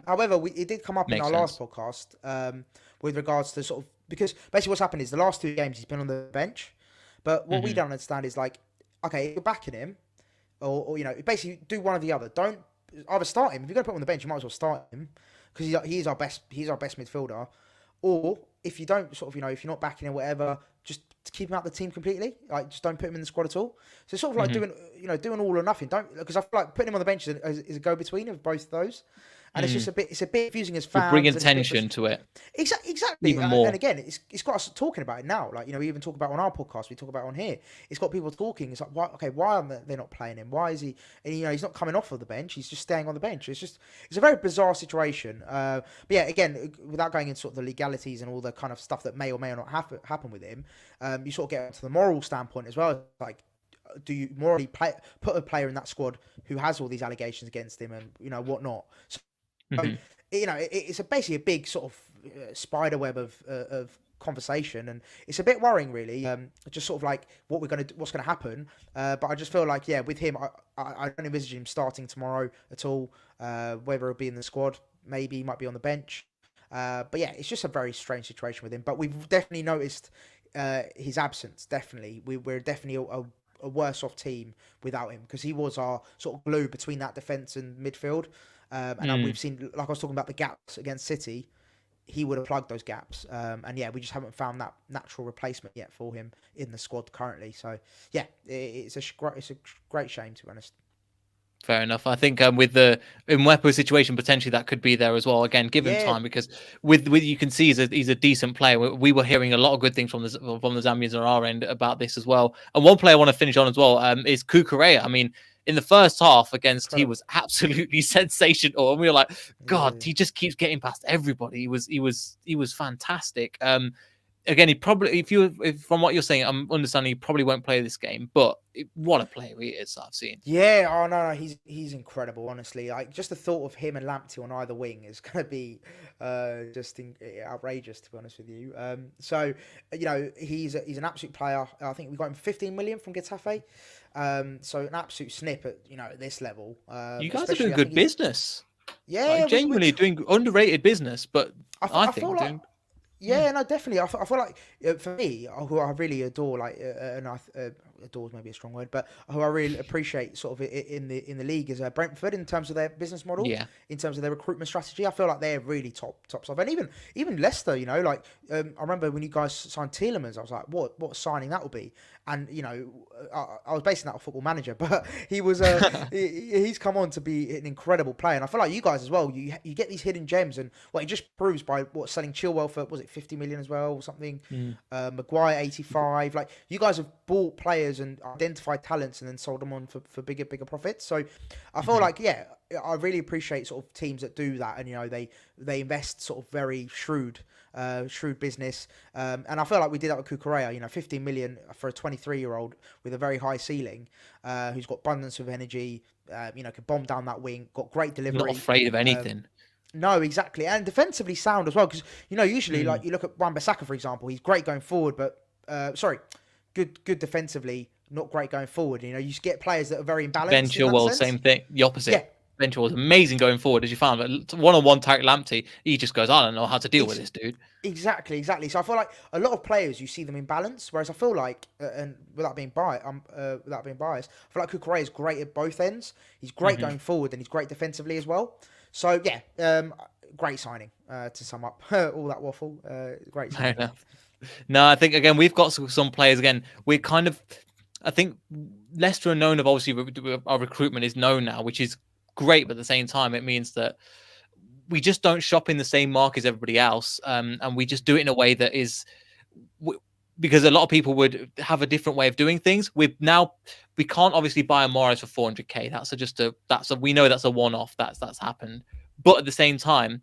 However, it did come up in our last podcast with regards to sort of, because basically what's happened is the last 2 games he's been on the bench. But what we don't understand is, like, okay, if you're backing him, or basically do one or the other. Don't either start him. If you're going to put him on the bench, you might as well start him because he's our best midfielder. Or if you don't if you're not backing him, whatever, just keep him out of the team completely. Like, just don't put him in the squad at all. So it's sort of like doing all or nothing. Don't, because I feel like putting him on the bench is a go between of both of those. And it's just a bit confusing as fans. You're bringing tension to it. Exactly. And again, it's got us talking about it now. Like, we even talk about it on our podcast. We talk about it on here. It's got people talking. It's like, why are they not playing him? Why is he? And he's not coming off of the bench. He's just staying on the bench. It's a very bizarre situation. But yeah, again, without going into sort of the legalities and all the kind of stuff that may or may not happen with him, you sort of get to the moral standpoint as well. Like, do you morally put a player in that squad who has all these allegations against him and whatnot? So, it's basically a big sort of spider web of conversation, and it's a bit worrying, really. Just sort of like what's going to happen. But I just feel like, yeah, with him, I don't envisage him starting tomorrow at all. Whether he'll be in the squad, maybe he might be on the bench. But yeah, it's just a very strange situation with him. But we've definitely noticed his absence. Definitely, we're definitely a worse off team without him, because he was our sort of glue between that defence and midfield. And we've seen, like I was talking about the gaps against City, he would have plugged those gaps. And yeah, we just haven't found that natural replacement yet for him in the squad currently. So yeah, it's a great shame, to be honest. Fair enough. I think with the Mwepu situation, potentially that could be there as well. Again, give him time, because with you can see he's a decent player. We were hearing a lot of good things from the Zambians on our end about this as well. And one player I want to finish on as well is Knockaert. I mean, in the first half he was absolutely sensational, and we were like, God, he just keeps getting past everybody. He was fantastic. Again, he probably, from what you're saying, I'm understanding he probably won't play this game, but what a player he is, I've seen. Yeah, oh no, he's incredible, honestly. Like, just the thought of him and Lamptey on either wing is going to be just outrageous, to be honest with you. So, he's an absolute player. I think we got him 15 million from Getafe. So an absolute snip at this level. You guys are doing good business. Yeah, genuinely doing underrated business, but I think we're doing... Yeah, no, definitely. I feel like, for me, who I really adore, like, and adores maybe a strong word, but who I really appreciate sort of in the league is Brentford in terms of their business model, Yeah. in terms of their recruitment strategy. I feel like they're really top stuff, and even Leicester, you know, like I remember when you guys signed Tielemans, I was like, what signing that will be, and you know, I was basing that on Football Manager, but he was he's come on to be an incredible player, and I feel like you guys as well. You get these hidden gems, and what it just proves by selling Chilwell for, was it 50 million as well or something, Maguire 85. Like you guys have bought players and identified talents and then sold them on for bigger profits. So I feel like I really appreciate sort of teams that do that, and you know they invest sort of very shrewd business, and I feel like we did that with Cucurella. You know, 15 million for a 23-year-old with a very high ceiling, who's got abundance of energy. You know, can bomb down that wing, got great delivery. Not afraid of anything. No, exactly, and defensively sound as well. Because you know, usually like you look at Wan-Bissaka, for example, he's great going forward, but good defensively, not great going forward. You know, you get players that are very imbalanced. Ben Chilwell, same thing, the opposite. Yeah. Ben Chilwell was amazing going forward, as you found. But one-on-one Tariq Lamptey, he just goes, I don't know how to deal with this dude. Exactly. So I feel like a lot of players, you see them in balance, whereas I feel like, and without being biased, I feel like Cucurella is great at both ends. He's great going forward, and he's great defensively as well. So great signing. To sum up all that waffle, great signing. Fair enough. No, I think again we've got some players. Again, we're kind of, I think Leicester are known of, obviously our recruitment is known now, which is great, but at the same time it means that we just don't shop in the same market as everybody else, and we just do it in a way that is, because a lot of people would have a different way of doing things. We can't obviously buy a Morris for 400k. We know that's a one-off. That's happened, but at the same time,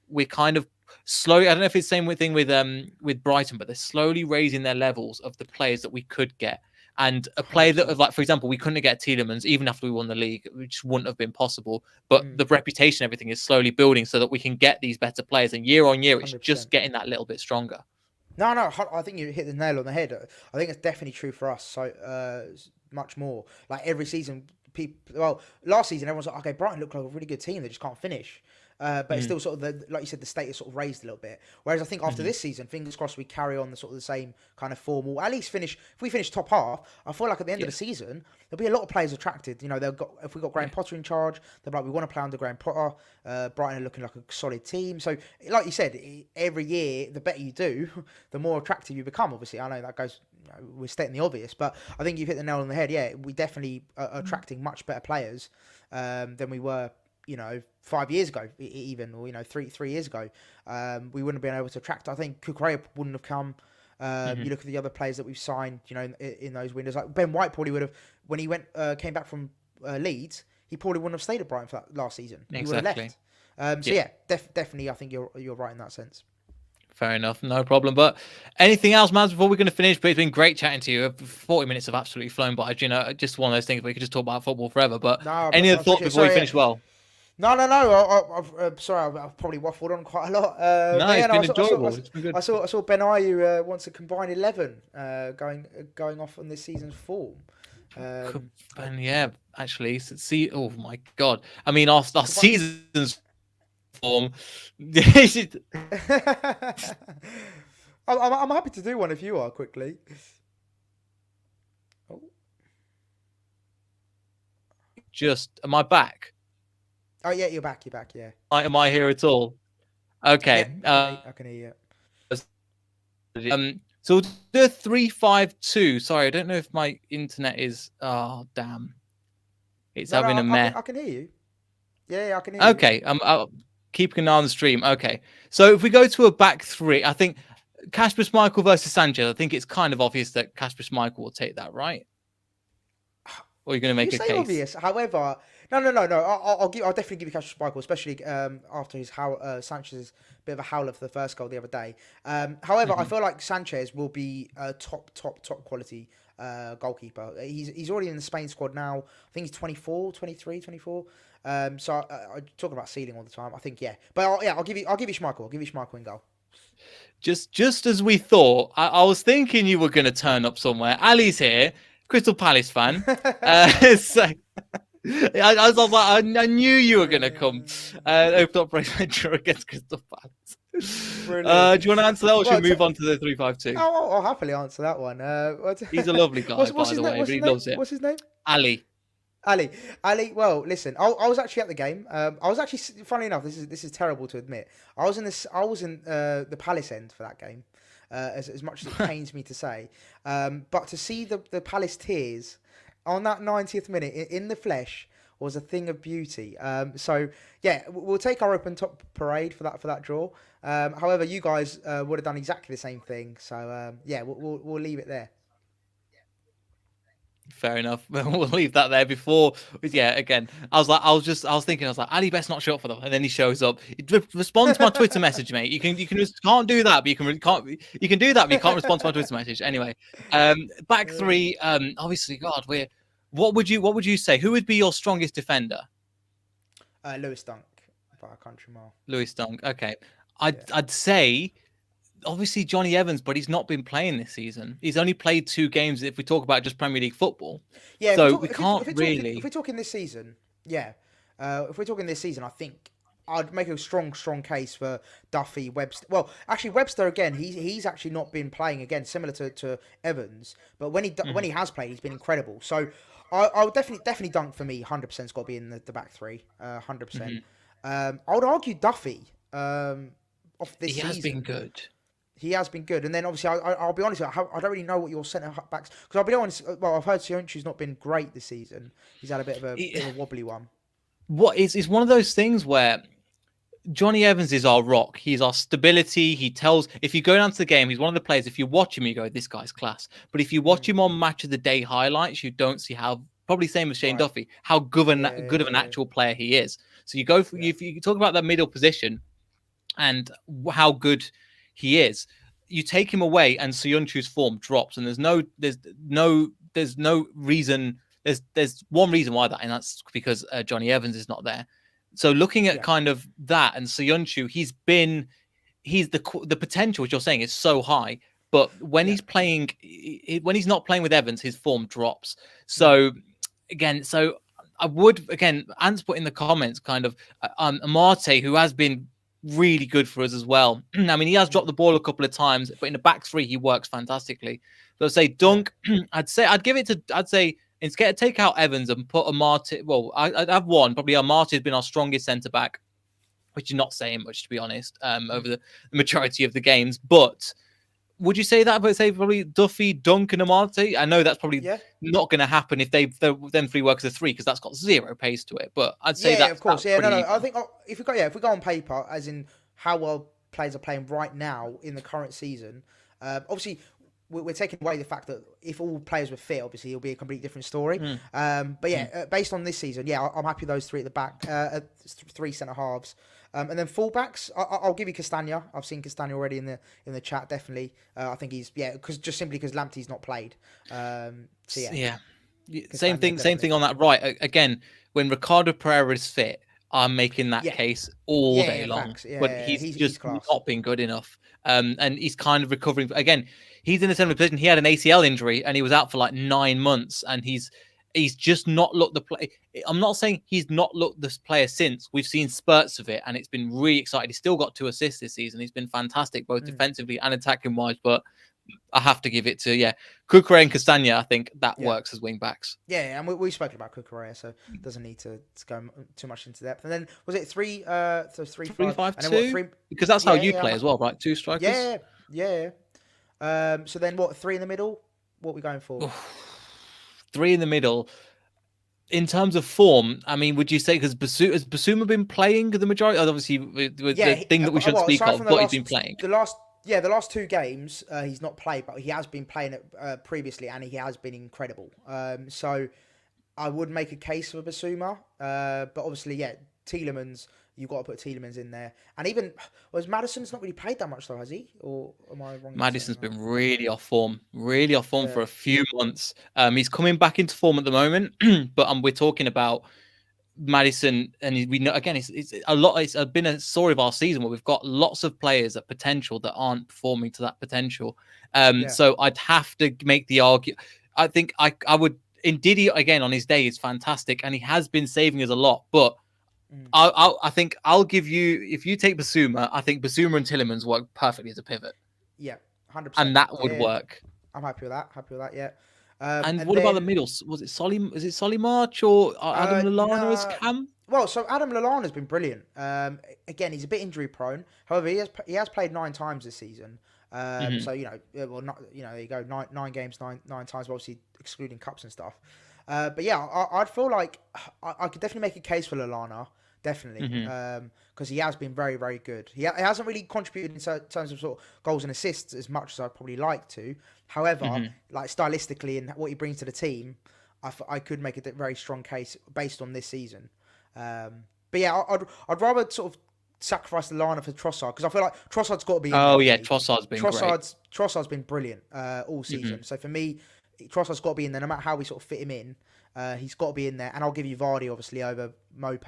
we're kind of slowly. I don't know if it's the same thing with Brighton, but they're slowly raising their levels of the players that we could get. And a player that, like, for example, we couldn't get Tielemans even after we won the league, which wouldn't have been possible. But the reputation, everything is slowly building so that we can get these better players. And year on year, it's 100%. Just getting that little bit stronger. No, I think you hit the nail on the head. I think it's definitely true for us. So much more. Like every season, last season, everyone's like, okay, Brighton look like a really good team. They just can't finish. But it's still sort of, like you said, the status sort of raised a little bit. Whereas I think after this season, fingers crossed, we carry on the sort of the same kind of form. Or at least if we finish top half, I feel like at the end of the season, there'll be a lot of players attracted. You know, if we've got Graham Potter in charge, they're like, we want to play under Graham Potter. Brighton are looking like a solid team. So, like you said, every year, the better you do, the more attractive you become. Obviously, I know that goes, we're stating the obvious, but I think you've hit the nail on the head. Yeah, we definitely are attracting much better players than we were, you know, 5 years ago, even, or, you know, three years ago. We wouldn't have been able to attract. I think Cucurella wouldn't have come. You look at the other players that we've signed, you know, in those windows. Like Ben White probably would have, when he came back from Leeds, he probably wouldn't have stayed at Brighton for that last season. He would have left. So definitely, I think you're right in that sense. Fair enough, no problem. But anything else, Mads, before we're going to finish? But it's been great chatting to you. 40 minutes have absolutely flown by. You know, just one of those things where we could just talk about football forever. But any other thoughts before we finish? Well, no. I'm sorry, I've probably waffled on quite a lot. It's been enjoyable. It's been good. I saw Ben Ayew wants a combined 11 going off on this season's form. And yeah, actually, see, oh my God. I mean, our season's form. I'm happy to do one if you are, quickly. Oh. Am I back? Oh yeah, you're back. Yeah. Am I here at all? Okay. Yeah, I can hear you. So we'll do a 3-5-2. Sorry, I don't know if my internet is. Oh damn! It's having a mess. I can hear you. Yeah, I can hear you. Okay. I'll keep an eye on the stream. Okay. So if we go to a back three, I think Kasper Schmeichel versus Sanchez. I think it's kind of obvious that Kasper Schmeichel will take that, right? Or are you going to make a case? Obvious. However, no. I'll definitely give you Kasper Schmeichel, especially after his Sanchez's bit of a howler for the first goal the other day. However, I feel like Sanchez will be a top quality goalkeeper. He's already in the Spain squad now. I think he's 23, 24. So I talk about ceiling all the time. I think but I'll give you Schmeichel. I'll give you Schmeichel in goal. Just as we thought, I was thinking you were going to turn up somewhere. Ali's here. Crystal Palace fan. So I was like, I knew you were going to come. Open up Brighton against Crystal Palace. Brilliant. Do you want to answer that, or Well, should we move on to the 3-5-2? I'll happily answer that one. He's a lovely guy, what's by his the name? way, What's but his he name? loves it. What's his name? Ali. Ali. Ali. Well, listen, I was actually at the game. I was actually, funnily enough, this is terrible to admit. I was in the Palace end for that game. As much as it pains me to say, but to see the Palace tears on that 90th minute in the flesh was a thing of beauty. So yeah, we'll take our open top parade for that draw. However, you guys would have done exactly the same thing. So yeah, we'll leave it there. Fair enough. We'll leave that there before. Yeah, again, I was thinking, Ali best not show up for them, and then he shows up. Respond to my Twitter message, mate. You can't do that, but you can do that, but you can't respond to my Twitter message. Anyway, back three. Obviously, God, what would you say? Who would be your strongest defender? Lewis Dunk by a country mile. Lewis Dunk. Okay, I'd say, obviously, Johnny Evans, but he's not been playing this season. He's only played 2 games if we talk about just Premier League football. Yeah, so we can't really. If we're talking this season, yeah. If we're talking this season, I think I'd make a strong case for Duffy, Webster. Well, actually, Webster again. He's actually not been playing again, similar to Evans. But when he has played, he's been incredible. So I would definitely Dunk for me. 100% has got to be in the back three. 100%. I would argue Duffy. Off this season. He has been good. He has been good, and then obviously I'll be honest. I don't really know what your centre backs, because I'll be honest. Well, I've heard Sionchu's not been great this season. He's had a bit of a wobbly one. It's one of those things where Johnny Evans is our rock. He's our stability. He tells, if you go down to the game, he's one of the players. If you watch him, you go, this guy's class. But if you watch him on Match of the Day highlights, you don't see how, probably same as Shane Duffy, how good of an actual player he is. So you go for, if you talk about that middle position and how good he is, you take him away and Sionchu's form drops, and there's no reason. There's one reason why that, and that's because Johnny Evans is not there. So looking at kind of that, and Sionchu, he's the potential, which you're saying, is so high, but when he's playing, when he's not playing with Evans, his form drops. So again, I would, Ant's put in the comments kind of Amate, who has been really good for us as well. I mean, he has dropped the ball a couple of times, but in the back three, he works fantastically. So I'd say Dunk, I'd say instead take out Evans and put Amate. Well, I'd have one. Probably Amate has been our strongest centre back, which is not saying much, to be honest, over the majority of the games. But would you say that? But say probably Duffy, Dunk, and Amate. I know that's probably not going to happen if them three work as a three, because that's got zero pace to it. But I'd say that, of course, no. I think if we go on paper, as in how well players are playing right now in the current season, obviously we're taking away the fact that if all players were fit, obviously it'll be a completely different story. But yeah, based on this season, I'm happy with those three at the back, 3 centre halves. And then fullbacks, I'll give you Castagna. I've seen Castagna already in the chat. Definitely, I think he's because Lamptey's not played. Same thing on that right. Again, when Ricardo Pereira is fit, I'm making that case all day long. But he's just not been good enough. And he's kind of recovering. Again, he's in a similar position. He had an ACL injury and he was out for like 9 months, and he's just not looked the play. I'm not saying he's not looked this player since. We've seen spurts of it, and it's been really exciting. He's still got 2 assists this season. He's been fantastic, both defensively and attacking wise. But I have to give it to Cucurella and Castagna. I think that works as wing backs. Yeah, and we've spoken about Cucurella, so doesn't need to go too much into depth. And then was it 3-5-2? Because that's how you play as well, right? 2 strikers. Yeah. So then what? 3 in the middle. What are we going for? 3 in the middle. In terms of form, I mean, would you say, because has Basuma been playing the majority? Obviously, the thing that we should speak of, but he's been playing. The last 2 games he's not played, but he has been playing it previously, and he has been incredible. So I would make a case for Basuma, but obviously, Tielemans. You've got to put Tielemans in there. And even, Maddison's not really played that much though, has he? Or am I wrong? Maddison's been really off form for a few months. He's coming back into form at the moment, but we're talking about Maddison, and we know, again, it's a lot. It's been a story of our season where we've got lots of players at potential that aren't performing to that potential. So I'd have to make the argument. I think I would, Ndidi, again, on his day, is fantastic, and he has been saving us a lot, but I think I'll give you, if you take Basuma, I think Basuma and Tillemans work perfectly as a pivot, Yeah, 100%. and that would Yeah, work. I'm happy with that. Happy with that. Yeah. And And what about the then middle? Was it Is it Solly March or Adam Lallana as no. Cam? Well, so Adam Lallana's been brilliant. Again, he's a bit injury prone. However, he has played 9 times this season. Mm-hmm. So well, not there you go, nine games, nine times, obviously excluding cups and stuff. But yeah, I'd feel like I could definitely make a case for Lallana, definitely, Mm-hmm. because he has been very, very good. He hasn't really contributed in terms of sort of goals and assists as much as I'd probably like to. However, Mm-hmm. like stylistically and what he brings to the team, I could make a very strong case based on this season. But yeah, I'd rather sort of sacrifice the Lana for Trossard because I feel like Trossard's got to be in there Oh for yeah, me. Trossard's been great. Trossard's been brilliant all Mm-hmm. season. So for me, Trossard's got to be in there no matter how we sort of fit him in. He's got to be in there, and I'll give you Vardy obviously over Mope.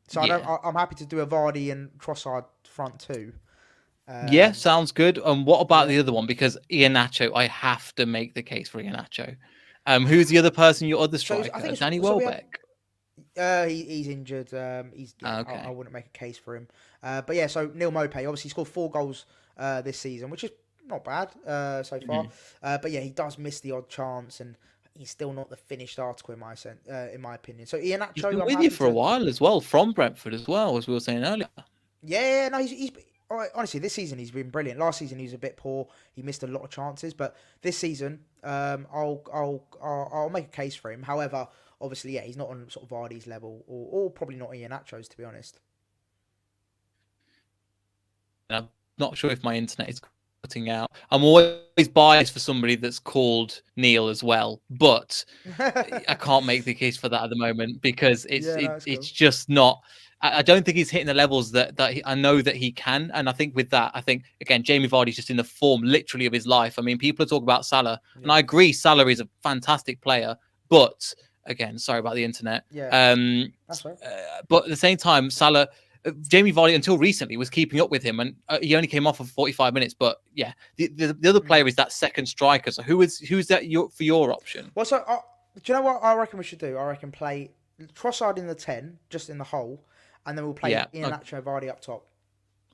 So Yeah. I'm happy to do a Vardy and Trossard front two. Yeah, Um, sounds good. And what about yeah. the other one? Because Iheanacho, I have to make the case for Iheanacho. Who's the other person, your other So I striker? think Danny so. We have Welbeck. he's injured. I Okay. wouldn't make a case for him. But yeah, so Neil Mope obviously scored 4 goals this season, which is not bad so far. Mhm. But yeah, he does miss the odd chance, and he's still not the finished article in my opinion. So Ian He's been Acho, I'm with you happy for a to. while as well, from Brentford as well, as we were saying earlier. Yeah, no, he's honestly this season he's been brilliant. Last season he was a bit poor. He missed a lot of chances, but this season, I'll make a case for him. However, obviously, yeah, he's not on sort of Vardy's level, or probably not Ian Acho's, to be honest. I'm not sure if my internet is cutting out. I'm always biased for somebody that's called Neil as well, but I can't make the case for that at the moment because Yeah, no, that's it's cool. just not. I don't think he's hitting the levels I know that he can, and I think with that, I think again Jamie Vardy's just in the form literally of his life. I mean, people are talking about Salah, and Yeah, I agree, Salah is a fantastic player, but again, sorry about the internet. yeah, Um, that's right. but at the same time, Salah. Jamie Vardy until recently was keeping up with him, and he only came off of 45 minutes. But yeah, the other Mm. player is that second striker. So who's that for your option? Well, so do you know what I reckon we should do? I reckon play Trossard in the 10, just in the hole, and then we'll play Yeah, Ian Acho Vardy up top.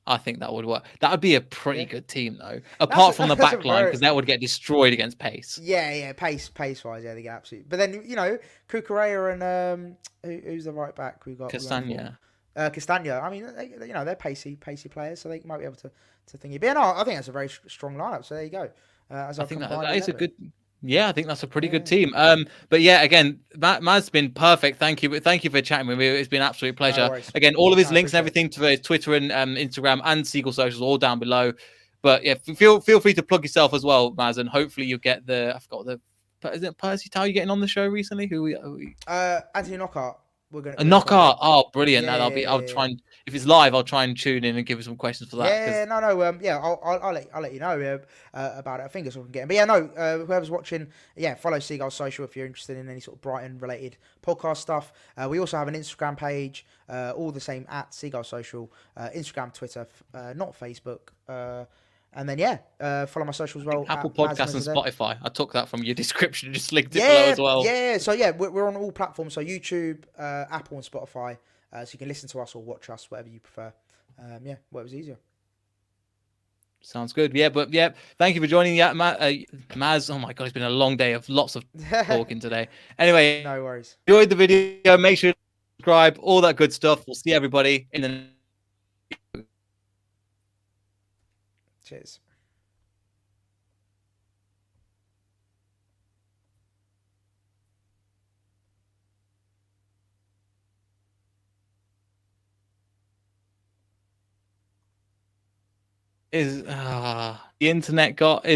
I think that would work. That would be a pretty Yeah, good team, though. Apart from the that's a back line, very because that would get destroyed against pace. yeah pace wise, yeah, they get absolutely. But then Cucurella and who's the right back we got going for? Castagna. Castagna. I mean, they're pacey players, so they might be able to think. But yeah, no, I think that's a very strong lineup. So there you go. As I I've think combined that is a 11. good. Yeah, I think that's a pretty good Yeah. team. But yeah, again, Maz's been perfect. Thank you for chatting with me. It's been an absolute No pleasure. worries. Again, all of his No, I links and appreciate it. everything to his Twitter and Instagram and Seagulls Social all down below. But yeah, feel free to plug yourself as well, Maz, and hopefully you get I forgot is it Percy Tau you getting on the show recently? Anthony Knockaert. A We're gonna try and get. knockout. Oh, brilliant! Yeah, Now I'll yeah, try and if it's live, I'll try and tune in and give you some questions for that yeah. because No. Yeah, I'll let you know about it. I think it's all we can get. But yeah, no. Whoever's watching, yeah, follow Seagulls Social if you're interested in any sort of Brighton related podcast stuff. We also have an Instagram page, all the same at Seagulls Social, Instagram, Twitter, not Facebook. And then yeah, follow my social as well Apple at Maz Podcasts and Mezadeh. Spotify. I took that from your description and just linked it below Yeah, as well. yeah. So yeah, we're on all platforms. So YouTube, Apple, and Spotify. So you can listen to us or watch us, whatever you prefer. Yeah, whatever's easier. Sounds good. Yeah, but yeah, thank you for joining. Yeah, Maz. Oh my god, it's been a long day of lots of talking today. Anyway, No worries. enjoyed the video. Make sure to subscribe, all that good stuff. We'll see everybody in the Cheers. is the internet got is